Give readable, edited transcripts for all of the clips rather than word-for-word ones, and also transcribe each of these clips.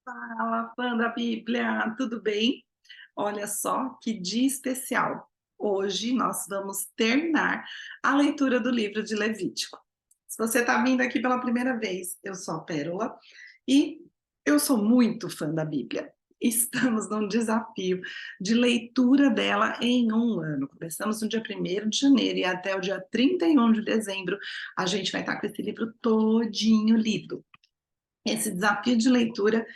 Fala, fã da Bíblia, tudo bem? Olha só que dia especial. Hoje nós vamos terminar a leitura do livro de Levítico. Se você está vindo aqui pela primeira vez, eu sou a Pérola e eu sou muito fã da Bíblia. Estamos num desafio de leitura dela em um ano. Começamos no dia 1º de janeiro e até o dia 31 de dezembro a gente vai estar com esse livro todinho lido. Esse desafio de leitura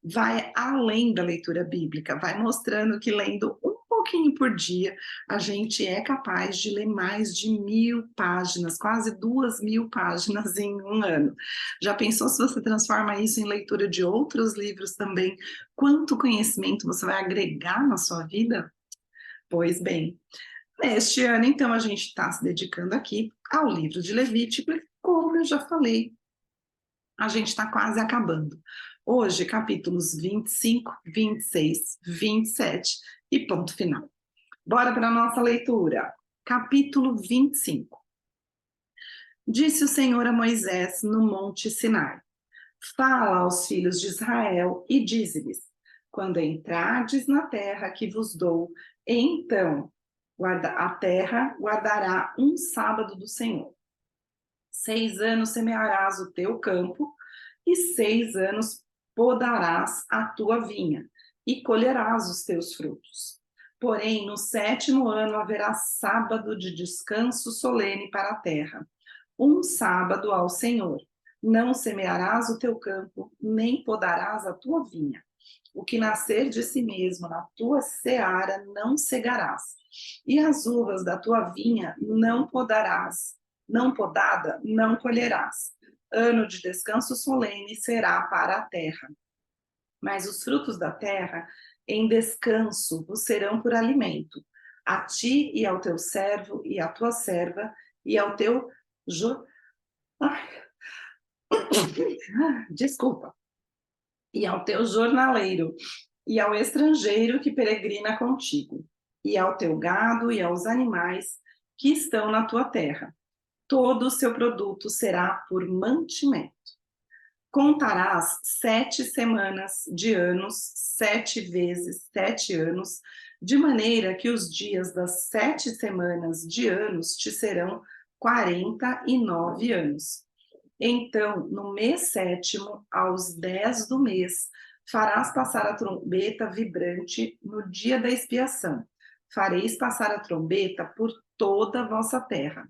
vai além da leitura bíblica, vai mostrando que lendo um pouquinho por dia, a gente é capaz de ler mais de 1.000 páginas, quase 2.000 páginas em um ano. Já pensou se você transforma isso em leitura de outros livros também? Quanto conhecimento você vai agregar na sua vida? Pois bem, neste ano, então, a gente está se dedicando aqui ao livro de Levítico, e como eu já falei, a gente está quase acabando. Hoje, capítulos 25, 26, 27 e ponto final. Bora para a nossa leitura. Capítulo 25. Disse o Senhor a Moisés no monte Sinai: Fala aos filhos de Israel e dize-lhes: quando entrardes na terra que vos dou, então a terra guardará um sábado do Senhor. 6 anos semearás o teu campo, e 6 anos podarás a tua vinha, e colherás os teus frutos. Porém, no 7º ano haverá sábado de descanso solene para a terra, um sábado ao Senhor. Não semearás o teu campo, nem podarás a tua vinha. O que nascer de si mesmo na tua seara não cegarás, e as uvas da tua vinha não podarás, não podada não colherás. Ano de descanso solene será para a terra. Mas os frutos da terra em descanso vos serão por alimento, a ti e ao teu servo e à tua serva e ao teu desculpa, e ao teu jornaleiro e ao estrangeiro que peregrina contigo, e ao teu gado e aos animais que estão na tua terra. Todo o seu produto será por mantimento. Contarás 7 semanas de anos, 7 vezes 7 anos, de maneira que os dias das 7 semanas de anos te serão 49 anos. Então, no mês 7º, aos 10 do mês, farás passar a trombeta vibrante no dia da expiação. Fareis passar a trombeta por toda a vossa terra.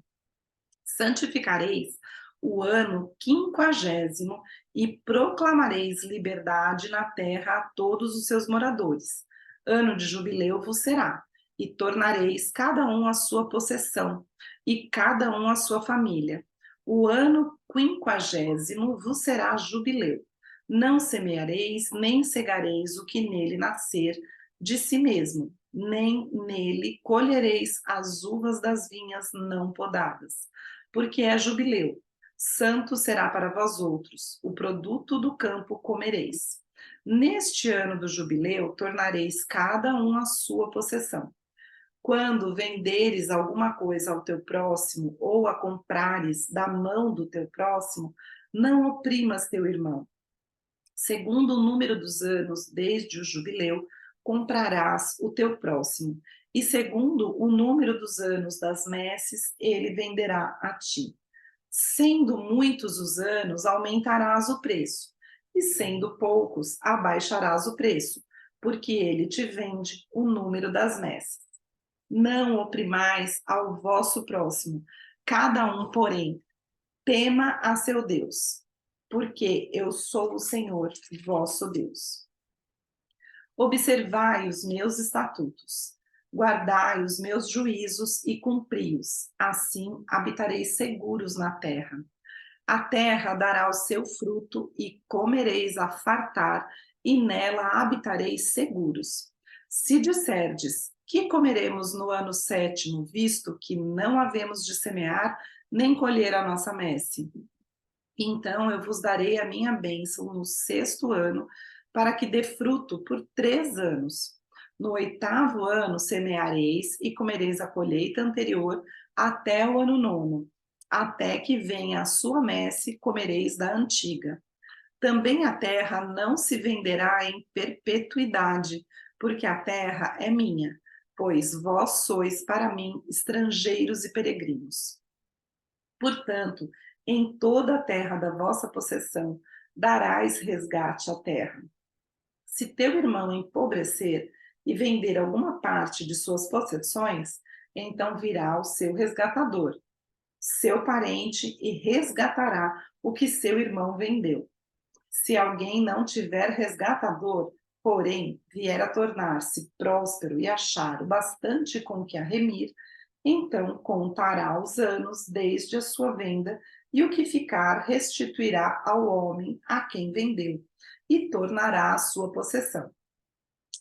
Santificareis o ano 50º e proclamareis liberdade na terra a todos os seus moradores. Ano de jubileu vos será, e tornareis cada um a sua possessão, e cada um a sua família. O ano 50º vos será jubileu. Não semeareis, nem cegareis o que nele nascer de si mesmo, nem nele colhereis as uvas das vinhas não podadas, porque é jubileu. Santo será para vós outros, o produto do campo comereis. Neste ano do jubileu, tornareis cada um a sua possessão. Quando venderes alguma coisa ao teu próximo, ou a comprares da mão do teu próximo, não oprimas teu irmão. Segundo o número dos anos desde o jubileu, comprarás o teu próximo, e segundo o número dos anos das messes, ele venderá a ti. Sendo muitos os anos, aumentarás o preço, e sendo poucos, abaixarás o preço, porque ele te vende o número das messes. Não oprimais ao vosso próximo, cada um, porém, tema a seu Deus, porque eu sou o Senhor, vosso Deus. Observai os meus estatutos, guardai os meus juízos e cumpri-os, assim habitareis seguros na terra. A terra dará o seu fruto e comereis a fartar, e nela habitareis seguros. Se disserdes: que comeremos no ano 7º, visto que não havemos de semear, nem colher a nossa messe? Então eu vos darei a minha bênção no 6º ano, para que dê fruto por 3 anos. No 8º ano semeareis e comereis a colheita anterior até o ano 9º. Até que venha a sua messe, comereis da antiga. Também a terra não se venderá em perpetuidade, porque a terra é minha, pois vós sois para mim estrangeiros e peregrinos. Portanto, em toda a terra da vossa possessão, darás resgate à terra. Se teu irmão empobrecer e vender alguma parte de suas possessões, então virá o seu resgatador, seu parente, e resgatará o que seu irmão vendeu. Se alguém não tiver resgatador, porém vier a tornar-se próspero e achar o bastante com que a remir, então contará os anos desde a sua venda, e o que ficar restituirá ao homem a quem vendeu, e tornará a sua possessão.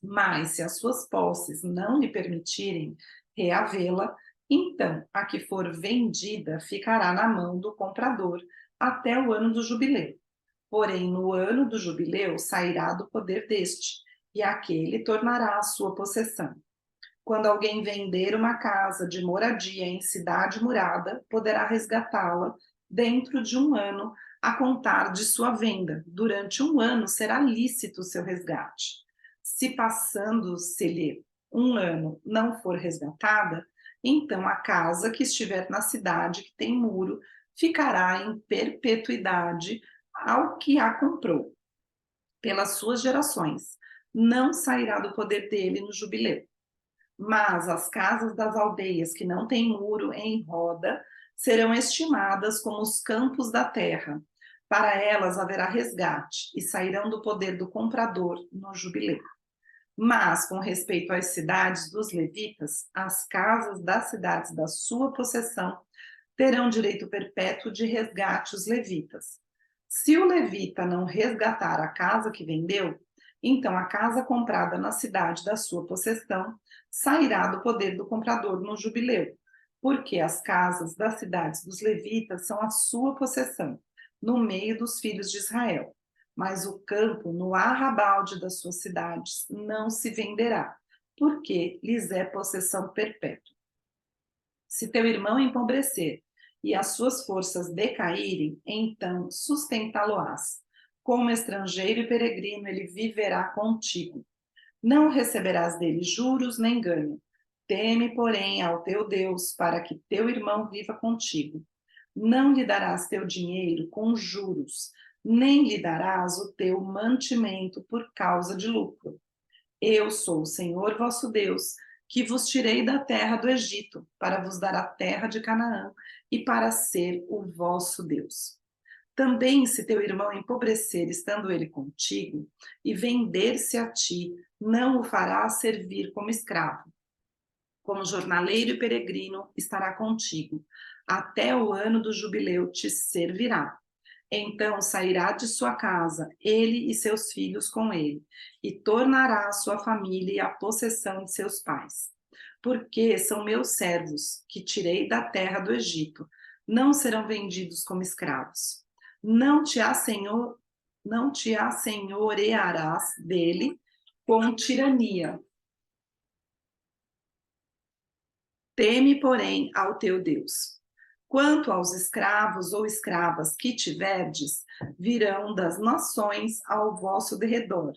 Mas se as suas posses não lhe permitirem reavê-la, então a que for vendida ficará na mão do comprador até o ano do jubileu. Porém, no ano do jubileu sairá do poder deste, e aquele tornará a sua possessão. Quando alguém vender uma casa de moradia em cidade murada, poderá resgatá-la dentro de um ano a contar de sua venda. Durante um ano será lícito o seu resgate. Se passando-se-lhe um ano não for resgatada, então a casa que estiver na cidade que tem muro ficará em perpetuidade ao que a comprou, pelas suas gerações. Não sairá do poder dele no jubileu. Mas as casas das aldeias que não têm muro em roda serão estimadas como os campos da terra. Para elas haverá resgate e sairão do poder do comprador no jubileu. Mas, com respeito às cidades dos levitas, as casas das cidades da sua possessão terão direito perpétuo de resgate os levitas. Se o levita não resgatar a casa que vendeu, então a casa comprada na cidade da sua possessão sairá do poder do comprador no jubileu, porque as casas das cidades dos levitas são a sua possessão, no meio dos filhos de Israel. Mas o campo no arrabalde das suas cidades não se venderá, porque lhes é possessão perpétua. Se teu irmão empobrecer e as suas forças decaírem, então sustentá-lo-ás. Como estrangeiro e peregrino, ele viverá contigo. Não receberás dele juros nem ganho. Teme, porém, ao teu Deus, para que teu irmão viva contigo. Não lhe darás teu dinheiro com juros, nem lhe darás o teu mantimento por causa de lucro. Eu sou o Senhor vosso Deus, que vos tirei da terra do Egito, para vos dar a terra de Canaã, e para ser o vosso Deus. Também, se teu irmão empobrecer, estando ele contigo, e vender-se a ti, não o farás servir como escravo. Como jornaleiro e peregrino estará contigo. Até o ano do jubileu te servirá. Então sairá de sua casa, ele e seus filhos com ele, e tornará a sua família e a possessão de seus pais. Porque são meus servos, que tirei da terra do Egito, não serão vendidos como escravos. Não te assenhorearás dele com tirania. Teme, porém, ao teu Deus. Quanto aos escravos ou escravas que tiverdes, virão das nações ao vosso derredor.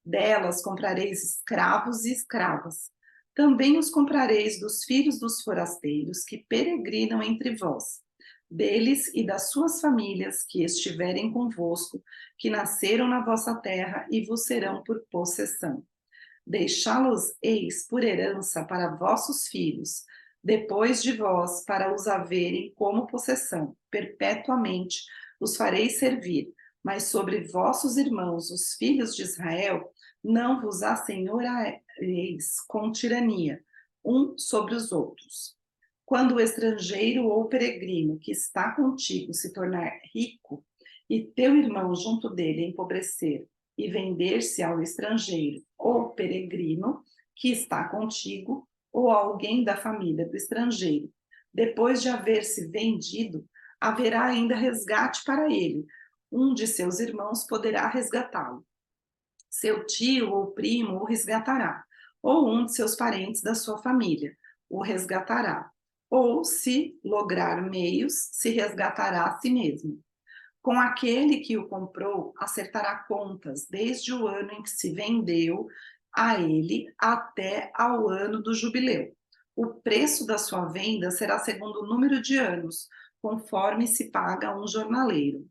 Delas comprareis escravos e escravas. Também os comprareis dos filhos dos forasteiros que peregrinam entre vós, deles e das suas famílias que estiverem convosco, que nasceram na vossa terra e vos serão por possessão. Deixá-los-eis por herança para vossos filhos, depois de vós, para os haverem como possessão, perpetuamente os fareis servir, mas sobre vossos irmãos, os filhos de Israel, não vos assenhoreis com tirania, uns sobre os outros. Quando o estrangeiro ou peregrino que está contigo se tornar rico, e teu irmão junto dele empobrecer, e vender-se ao estrangeiro ou peregrino que está contigo, ou alguém da família do estrangeiro, depois de haver se vendido, haverá ainda resgate para ele. Um de seus irmãos poderá resgatá-lo. Seu tio ou primo o resgatará, ou um de seus parentes da sua família o resgatará, ou, se lograr meios, se resgatará a si mesmo. Com aquele que o comprou, acertará contas desde o ano em que se vendeu a ele até ao ano do jubileu. O preço da sua venda será segundo o número de anos, conforme se paga a um jornaleiro.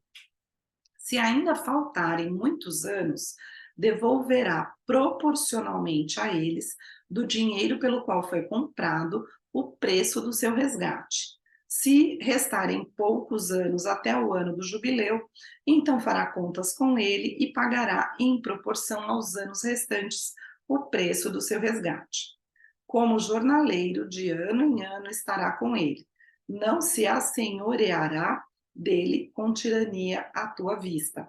Se ainda faltarem muitos anos, devolverá proporcionalmente a eles, do dinheiro pelo qual foi comprado, o preço do seu resgate. Se restarem poucos anos até o ano do jubileu, então fará contas com ele e pagará em proporção aos anos restantes o preço do seu resgate. Como jornaleiro, de ano em ano estará com ele. Não se assenhoreará dele com tirania à tua vista.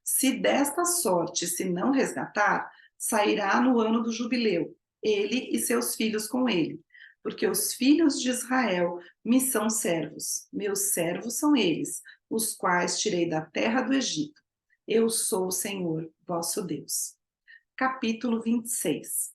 Se desta sorte se não resgatar, sairá no ano do jubileu, ele e seus filhos com ele, porque os filhos de Israel me são servos, meus servos são eles, os quais tirei da terra do Egito. Eu sou o Senhor, vosso Deus. Capítulo 26.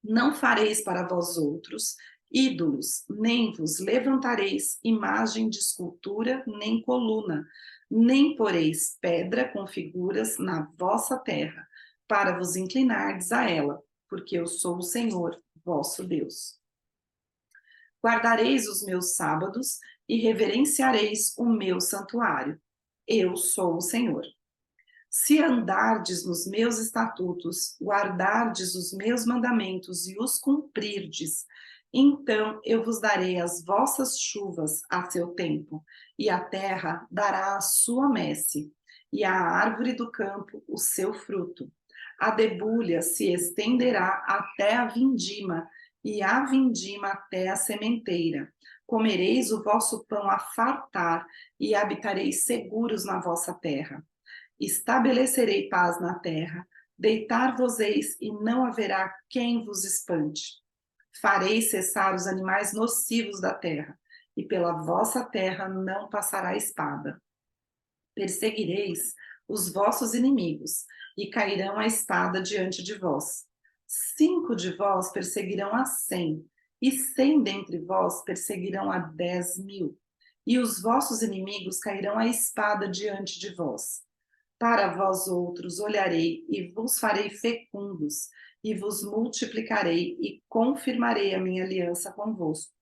Não fareis para vós outros ídolos, nem vos levantareis imagem de escultura, nem coluna, nem poreis pedra com figuras na vossa terra, para vos inclinardes a ela, porque eu sou o Senhor, vosso Deus. Guardareis os meus sábados e reverenciareis o meu santuário. Eu sou o Senhor. Se andardes nos meus estatutos, guardardes os meus mandamentos e os cumprirdes, então eu vos darei as vossas chuvas a seu tempo, e a terra dará a sua messe, e a árvore do campo o seu fruto. A debulha se estenderá até a vindima, e a vindima até a sementeira. Comereis o vosso pão a fartar, e habitareis seguros na vossa terra. Estabelecerei paz na terra, deitar-vos-eis e não haverá quem vos espante. Farei cessar os animais nocivos da terra, e pela vossa terra não passará espada. Perseguireis os vossos inimigos, e cairão a espada diante de vós. 5 de vós perseguirão a 100, e 100 dentre vós perseguirão a 10.000, e os vossos inimigos cairão a espada diante de vós. Para vós outros olharei e vos farei fecundos, e vos multiplicarei e confirmarei a minha aliança convosco.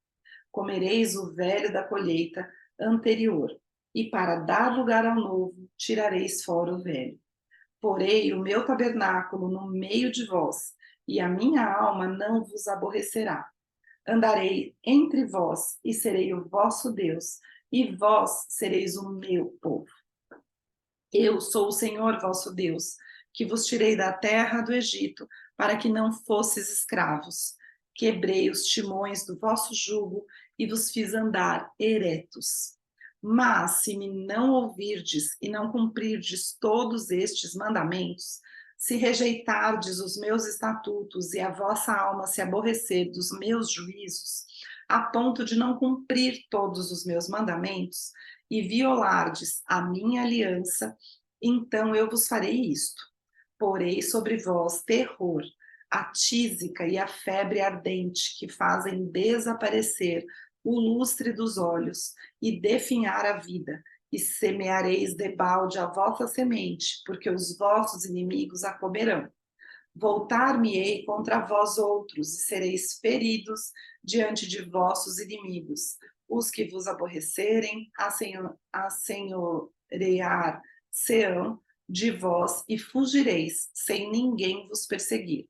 Comereis o velho da colheita anterior, e para dar lugar ao novo, tirareis fora o velho. Porei o meu tabernáculo no meio de vós, e a minha alma não vos aborrecerá. Andarei entre vós, e serei o vosso Deus, e vós sereis o meu povo. Eu sou o Senhor vosso Deus, que vos tirei da terra do Egito, para que não fosses escravos. Quebrei os timões do vosso jugo e vos fiz andar eretos. Mas se me não ouvirdes e não cumprirdes todos estes mandamentos, se rejeitardes os meus estatutos e a vossa alma se aborrecer dos meus juízos, a ponto de não cumprir todos os meus mandamentos, e violardes a minha aliança, então eu vos farei isto. Porei sobre vós terror, a tísica e a febre ardente, que fazem desaparecer o lustre dos olhos e definhar a vida, e semeareis debalde a vossa semente, porque os vossos inimigos a comerão. Voltar-me-ei contra vós outros, e sereis feridos diante de vossos inimigos. Os que vos aborrecerem, assenhorear-se-ão de vós, e fugireis, sem ninguém vos perseguir.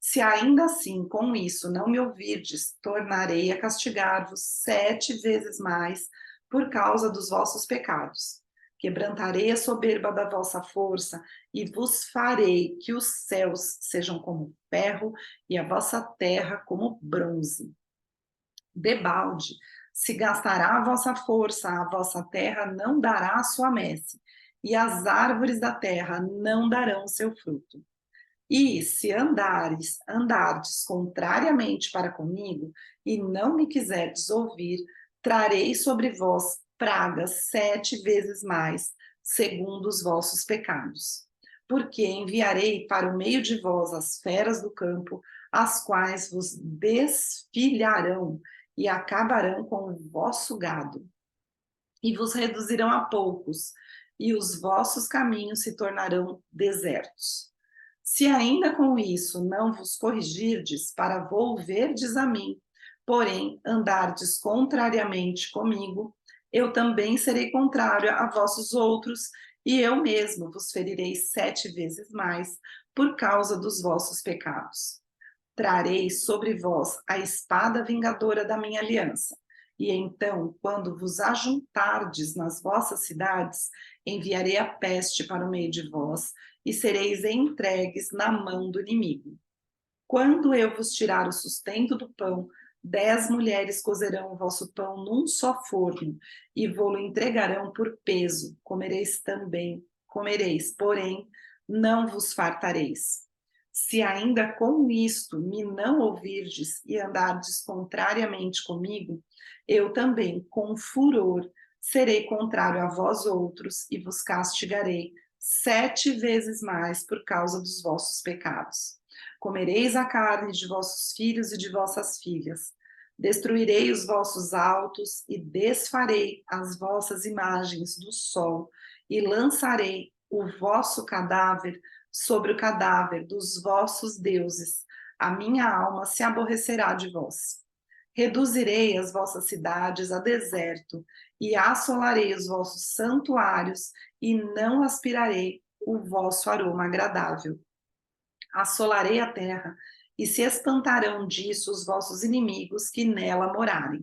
Se ainda assim, com isso, não me ouvirdes, tornarei a castigar-vos 7 vezes mais por causa dos vossos pecados. Quebrantarei a soberba da vossa força e vos farei que os céus sejam como ferro e a vossa terra como bronze. Debalde, se gastará a vossa força, a vossa terra não dará a sua messe, e as árvores da terra não darão seu fruto. E se andardes contrariamente para comigo, e não me quiserdes ouvir, trarei sobre vós pragas 7 vezes mais, segundo os vossos pecados. Porque enviarei para o meio de vós as feras do campo, as quais vos desfilharão e acabarão com o vosso gado, e vos reduzirão a poucos, e os vossos caminhos se tornarão desertos. Se ainda com isso não vos corrigirdes para volverdes a mim, porém andardes contrariamente comigo, eu também serei contrário a vossos outros, e eu mesmo vos ferirei 7 vezes mais por causa dos vossos pecados. Trarei sobre vós a espada vingadora da minha aliança. E então, quando vos ajuntardes nas vossas cidades, enviarei a peste para o meio de vós, e sereis entregues na mão do inimigo. Quando eu vos tirar o sustento do pão, 10 mulheres cozerão o vosso pão num só forno, e vô-lo entregarão por peso. Comereis, porém, não vos fartareis. Se ainda com isto me não ouvirdes e andardes contrariamente comigo, eu também, com furor, serei contrário a vós outros e vos castigarei 7 vezes mais por causa dos vossos pecados. Comereis a carne de vossos filhos e de vossas filhas. Destruirei os vossos altos e desfarei as vossas imagens do sol e lançarei o vosso cadáver sobre o cadáver dos vossos deuses. A minha alma se aborrecerá de vós. Reduzirei as vossas cidades a deserto e assolarei os vossos santuários e não aspirarei o vosso aroma agradável. Assolarei a terra e se espantarão disso os vossos inimigos que nela morarem.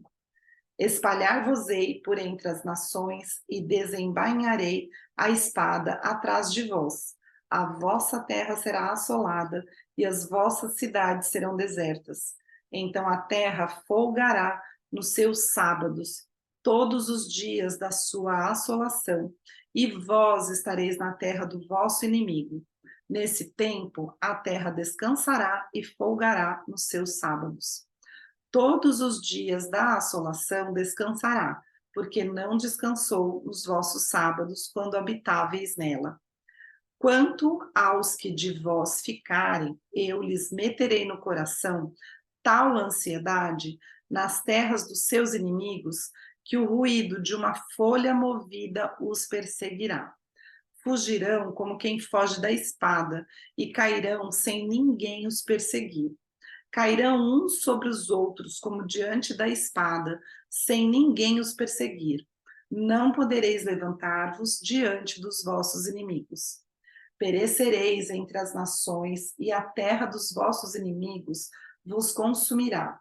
Espalhar-vos-ei por entre as nações e desembainharei a espada atrás de vós. A vossa terra será assolada e as vossas cidades serão desertas. Então a terra folgará nos seus sábados, todos os dias da sua assolação, e vós estareis na terra do vosso inimigo. Nesse tempo, a terra descansará e folgará nos seus sábados. Todos os dias da assolação descansará, porque não descansou nos vossos sábados quando habitáveis nela. Quanto aos que de vós ficarem, eu lhes meterei no coração tal ansiedade nas terras dos seus inimigos, que o ruído de uma folha movida os perseguirá. Fugirão como quem foge da espada e cairão sem ninguém os perseguir. Cairão uns sobre os outros como diante da espada, sem ninguém os perseguir. Não podereis levantar-vos diante dos vossos inimigos. Perecereis entre as nações, e a terra dos vossos inimigos vos consumirá.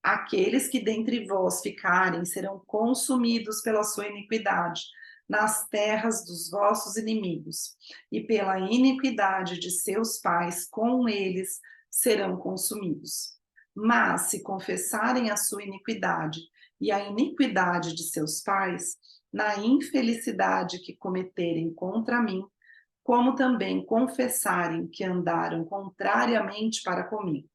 Aqueles que dentre vós ficarem serão consumidos pela sua iniquidade nas terras dos vossos inimigos, e pela iniquidade de seus pais com eles serão consumidos. Mas se confessarem a sua iniquidade e a iniquidade de seus pais, na infelicidade que cometerem contra mim, como também confessarem que andaram contrariamente para comigo,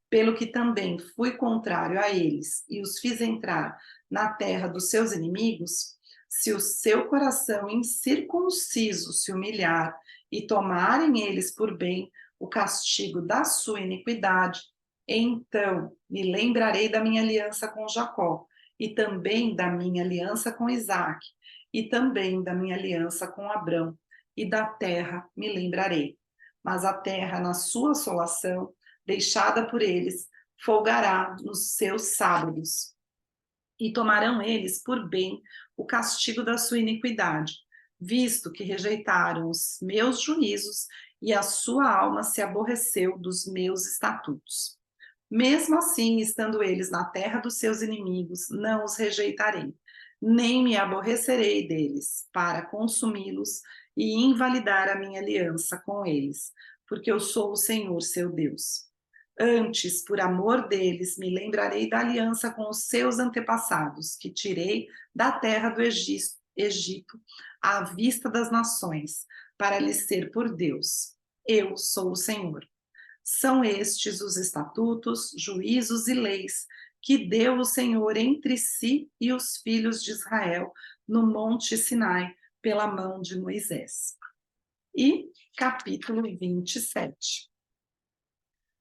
pelo que também fui contrário a eles e os fiz entrar na terra dos seus inimigos, se o seu coração incircunciso se humilhar e tomarem eles por bem o castigo da sua iniquidade, então me lembrarei da minha aliança com Jacó, e também da minha aliança com Isaque, e também da minha aliança com Abrão, e da terra me lembrarei. Mas a terra, na sua assolação, deixada por eles, folgará nos seus sábados. E tomarão eles por bem o castigo da sua iniquidade, visto que rejeitaram os meus juízos e a sua alma se aborreceu dos meus estatutos. Mesmo assim, estando eles na terra dos seus inimigos, não os rejeitarei, nem me aborrecerei deles, para consumi-los e invalidar a minha aliança com eles, porque eu sou o Senhor, seu Deus. Antes, por amor deles, me lembrarei da aliança com os seus antepassados, que tirei da terra do Egito, à vista das nações, para lhes ser por Deus. Eu sou o Senhor. São estes os estatutos, juízos e leis que deu o Senhor entre si e os filhos de Israel no Monte Sinai, pela mão de Moisés. E capítulo 27.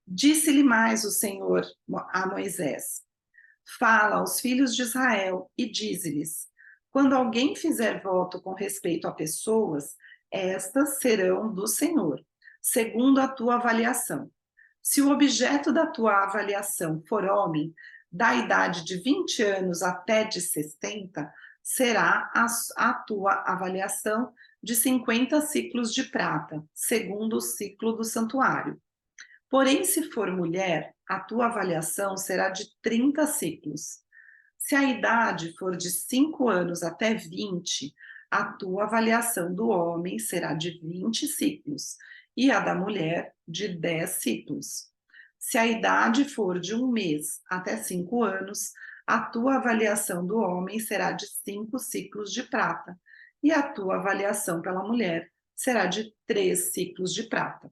Disse-lhe mais o Senhor a Moisés: Fala aos filhos de Israel e dize-lhes: Quando alguém fizer voto com respeito a pessoas, estas serão do Senhor, segundo a tua avaliação. Se o objeto da tua avaliação for homem, da idade de 20 anos até de 60, será a tua avaliação de 50 ciclos de prata, segundo o ciclo do santuário. Porém, se for mulher, a tua avaliação será de 30 ciclos. Se a idade for de 5 anos até 20, a tua avaliação do homem será de 20 ciclos e a da mulher de 10 ciclos. Se a idade for de 1 mês até 5 anos, a tua avaliação do homem será de 5 ciclos de prata e a tua avaliação pela mulher será de 3 ciclos de prata.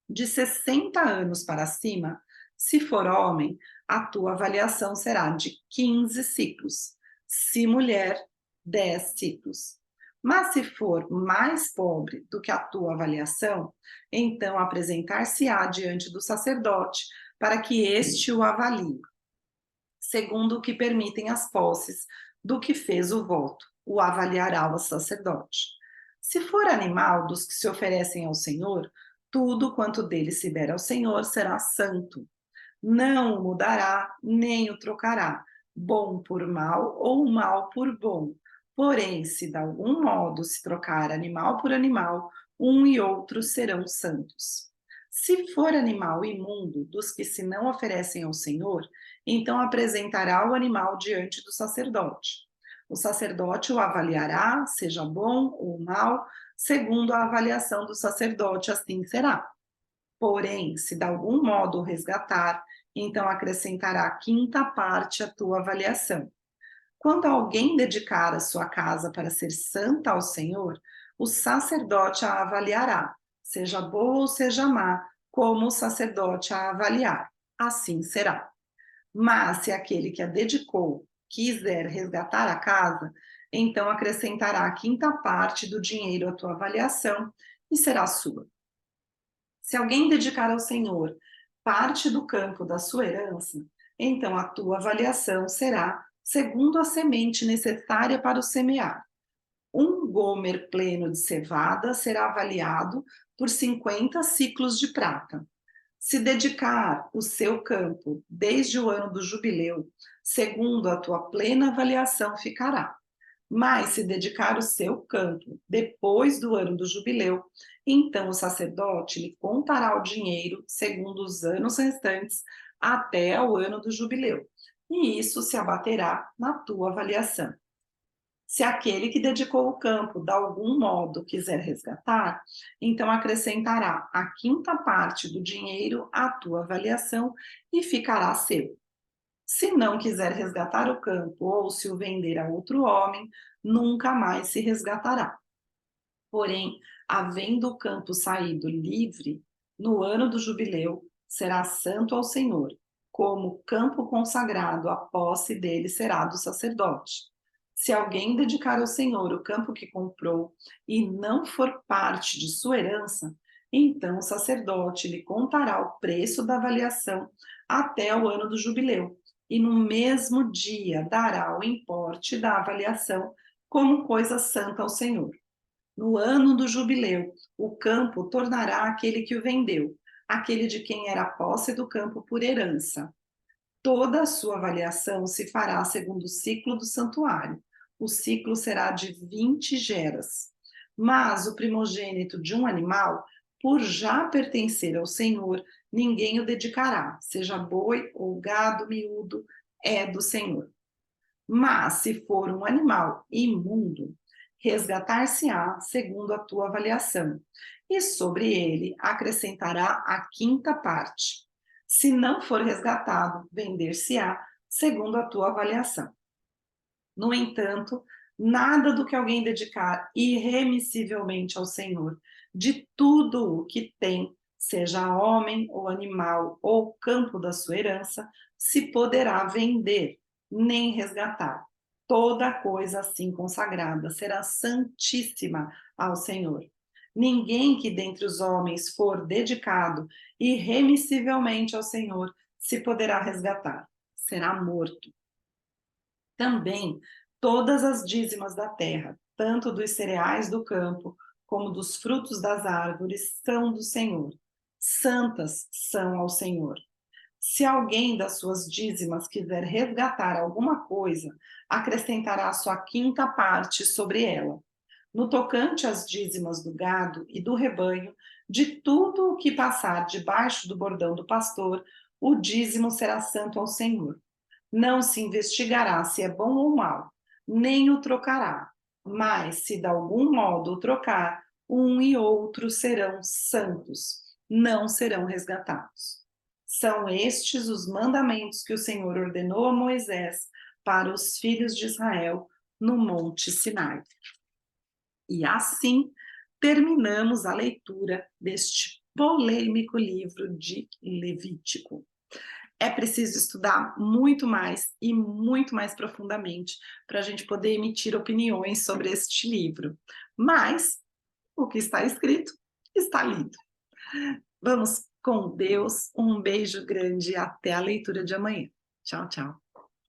De 60 anos para cima, se for homem, a tua avaliação será de 15 ciclos, se mulher, 10 ciclos. Mas se for mais pobre do que a tua avaliação, então apresentar-se-á diante do sacerdote para que este o avalie, segundo o que permitem as posses do que fez o voto, o avaliará o sacerdote. Se for animal dos que se oferecem ao Senhor, tudo quanto dele se der ao Senhor será santo. Não o mudará, nem o trocará, bom por mal ou mal por bom. Porém, se de algum modo se trocar animal por animal, um e outro serão santos. Se for animal imundo dos que se não oferecem ao Senhor, então apresentará o animal diante do sacerdote. O sacerdote o avaliará, seja bom ou mal, segundo a avaliação do sacerdote, assim será. Porém, se de algum modo o resgatar, então acrescentará a quinta parte à tua avaliação. Quando alguém dedicar a sua casa para ser santa ao Senhor, o sacerdote a avaliará, seja boa ou seja má, como o sacerdote a avaliar. Assim será. Mas se aquele que a dedicou quiser resgatar a casa, então acrescentará a quinta parte do dinheiro à tua avaliação e será sua. Se alguém dedicar ao Senhor parte do campo da sua herança, então a tua avaliação será segundo a semente necessária para o semear. Um gomer pleno de cevada será avaliado por 50 ciclos de prata. Se dedicar o seu campo desde o ano do jubileu, segundo a tua plena avaliação ficará. Mas se dedicar o seu campo depois do ano do jubileu, então o sacerdote lhe contará o dinheiro segundo os anos restantes até o ano do jubileu, e isso se abaterá na tua avaliação. Se aquele que dedicou o campo de algum modo quiser resgatar, então acrescentará a quinta parte do dinheiro à tua avaliação e ficará seu. Se não quiser resgatar o campo ou se o vender a outro homem, nunca mais se resgatará. Porém, havendo o campo saído livre, no ano do jubileu, será santo ao Senhor, como campo consagrado, a posse dele será do sacerdote. Se alguém dedicar ao Senhor o campo que comprou e não for parte de sua herança, então o sacerdote lhe contará o preço da avaliação até o ano do jubileu, e no mesmo dia dará o importe da avaliação como coisa santa ao Senhor. No ano do jubileu, o campo tornará aquele que o vendeu, aquele de quem era a posse do campo por herança. Toda a sua avaliação se fará segundo o ciclo do santuário. O ciclo será de 20 geras. Mas o primogênito de um animal, por já pertencer ao Senhor, ninguém o dedicará, seja boi ou gado miúdo, é do Senhor. Mas se for um animal imundo, resgatar-se-á segundo a tua avaliação, e sobre ele acrescentará a quinta parte. Se não for resgatado, vender-se-á segundo a tua avaliação. No entanto, nada do que alguém dedicar irremissivelmente ao Senhor, de tudo o que tem, seja homem ou animal ou campo da sua herança, se poderá vender, nem resgatar. Toda coisa assim consagrada será santíssima ao Senhor. Ninguém que dentre os homens for dedicado irremissivelmente ao Senhor se poderá resgatar, será morto. Também Todas as dízimas da terra, tanto dos cereais do campo como dos frutos das árvores, são do Senhor. Santas são ao Senhor. Se alguém das suas dízimas quiser resgatar alguma coisa, acrescentará a sua quinta parte sobre ela. No tocante às dízimas do gado e do rebanho, de tudo o que passar debaixo do bordão do pastor, o dízimo será santo ao Senhor. Não se investigará se é bom ou mal, nem o trocará. Mas, se de algum modo o trocar, um e outro serão santos, não serão resgatados. São estes os mandamentos que o Senhor ordenou a Moisés para os filhos de Israel no Monte Sinai. E assim terminamos a leitura deste polêmico livro de Levítico. É preciso estudar muito mais e muito mais profundamente para a gente poder emitir opiniões sobre este livro. Mas o que está escrito está lido. Vamos com Deus, um beijo grande e até a leitura de amanhã. Tchau, tchau.